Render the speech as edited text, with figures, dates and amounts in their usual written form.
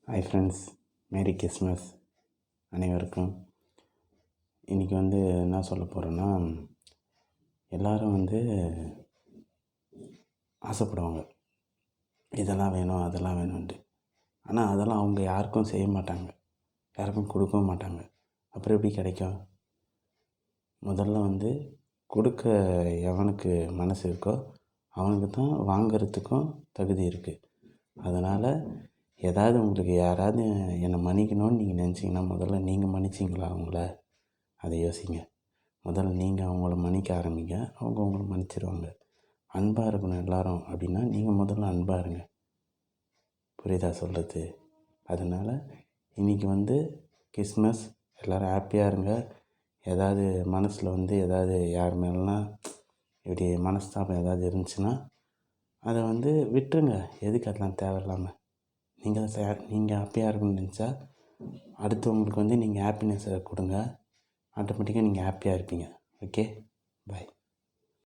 Hi friends, merry Christmas அனைவருக்கும். இன்றைக்கி என்ன சொல்ல போகிறேன்னா, எல்லோரும் ஆசைப்படுவாங்க, இதெல்லாம் வேணும் அதெல்லாம் வேணும்ன்ட்டு. ஆனால் அதெல்லாம் அவங்க யாருக்கும் செய்ய மாட்டாங்க, யாருக்கும் கொடுக்கவும் மாட்டாங்க. அப்புறம் எப்படி கிடைக்கும்? முதல்ல கொடுக்க எவனுக்கு மனசு இருக்கோ அவனுக்கு தான் வாங்கிறதுக்கும் தகுதி இருக்குது. அதனால் ஏதாவது உங்களுக்கு யாராவது என்னை மன்னிக்கணும்னு நீங்கள் நினச்சிங்கன்னா, முதல்ல நீங்கள் மன்னிச்சிங்களா அவங்கள? அதை யோசிங்க. முதல்ல நீங்கள் அவங்கள மன்னிக்க ஆரம்பிங்க, அவங்க உங்களை மன்னிச்சிடுவாங்க. அன்பாக இருக்கணும் எல்லோரும் அப்படின்னா நீங்கள் முதல்ல அன்பாக இருங்க. புரியுதா சொல்கிறது? அதனால் இன்றைக்கி கிறிஸ்மஸ், எல்லோரும் ஹாப்பியாக இருங்க. ஏதாவது மனசில் ஏதாவது யார் மேலாம் இப்படி மனஸ்தாபம் ஏதாவது இருந்துச்சுன்னா அதை விட்டுருங்க. எதுக்கு அதெல்லாம் தேவையில்லாமல்? நீங்கள் ஹாப்பியாக இருக்கணும்னு நினச்சா அடுத்தவங்களுக்கு நீங்கள் ஹாப்பினஸ்ஸை கொடுங்க. ஆட்டோமேட்டிக்காக நீங்கள் ஹாப்பியாக இருப்பீங்க. ஓகே, பாய்.